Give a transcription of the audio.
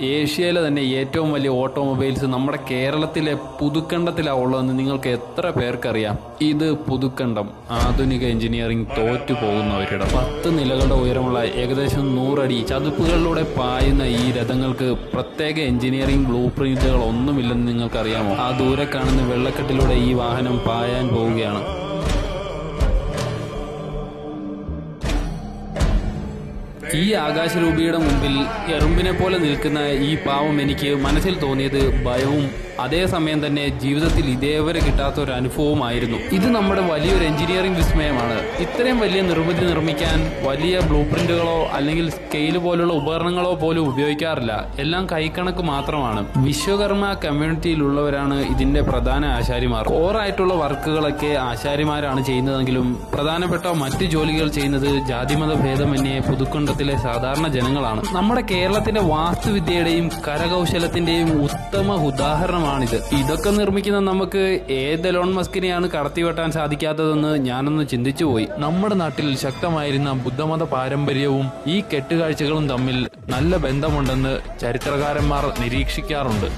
ഏഷ്യയിലെ തന്നെ ഏറ്റവും വലിയ ഓട്ടോമൊബൈൽസ് നമ്മുടെ കേരളത്തിലെ പുതുക്കണ്ടത്തിലാണ് ഉള്ളതെന്ന് നിങ്ങൾക്ക് എത്ര പേർക്കറിയാം? ഇത് പുതുക്കണ്ടം, ആധുനിക എഞ്ചിനീയറിംഗ് തോറ്റു പോകുന്ന ഒരിടം. 10 നിലകളുടെ ഉയരമുള്ള ഏകദേശം 100 അടി ചതുപ്പുകളിലൂടെ പായുന്ന ഈ രഥങ്ങൾക്ക് പ്രത്യേക എഞ്ചിനീയറിംഗ് ബ്ലൂ പ്രിന്റുകൾ ഒന്നുമില്ലെന്ന് നിങ്ങൾക്കറിയാമോ? ആ ദൂരെ കാണുന്ന വെള്ളക്കെട്ടിലൂടെ ഈ വാഹനം പായാൻ പോവുകയാണ്. ഈ ആകാശരൂപിയുടെ മുമ്പിൽ എറുമ്പിനെ പോലെ നിൽക്കുന്ന ഈ പാവം എനിക്ക് മനസ്സിൽ തോന്നിയത് ഭയവും അതേസമയം തന്നെ ജീവിതത്തിൽ ഇതേവരെ കിട്ടാത്ത ഒരു അനുഭവമായിരുന്നു. ഇത് നമ്മുടെ വലിയൊരു എഞ്ചിനീയറിംഗ് വിസ്മയമാണ്. ഇത്രയും വലിയ നിർമ്മിതി നിർമ്മിക്കാൻ വലിയ ബ്ലൂ പ്രിന്റുകളോ അല്ലെങ്കിൽ സ്കെയില് പോലുള്ള ഉപകരണങ്ങളോ പോലും ഉപയോഗിക്കാറില്ല. എല്ലാം കൈക്കണക്ക് മാത്രമാണ്. വിശ്വകർമ്മ കമ്മ്യൂണിറ്റിയിലുള്ളവരാണ് ഇതിന്റെ പ്രധാന ആശാരിമാർ. കോറായിട്ടുള്ള വർക്കുകളൊക്കെ ആശാരിമാരാണ് ചെയ്യുന്നതെങ്കിലും പ്രധാനപ്പെട്ട മറ്റു ജോലികൾ ചെയ്യുന്നത് ജാതിമത ഭേദമന്യേ പുതുക്കണ്ടത്തിലെ സാധാരണ ജനങ്ങളാണ്. നമ്മുടെ കേരളത്തിന്റെ വാസ്തുവിദ്യയുടെയും കരകൗശലത്തിന്റെയും ഉത്തമ ഉദാഹരണമാണിത്. ഇതൊക്കെ നിർമ്മിക്കുന്ന നമുക്ക് ഏത് എലോൺ മസ്കിനെയാണ് കടത്തിവെട്ടാൻ സാധിക്കാത്തതെന്ന് ഞാനൊന്ന് ചിന്തിച്ചുപോയി. നമ്മുടെ നാട്ടിൽ ശക്തമായിരുന്ന ബുദ്ധമത പാരമ്പര്യവും ഈ കെട്ടുകാഴ്ചകളും തമ്മിൽ നല്ല ബന്ധമുണ്ടെന്ന് ചരിത്രകാരന്മാർ നിരീക്ഷിക്കാറുണ്ട്.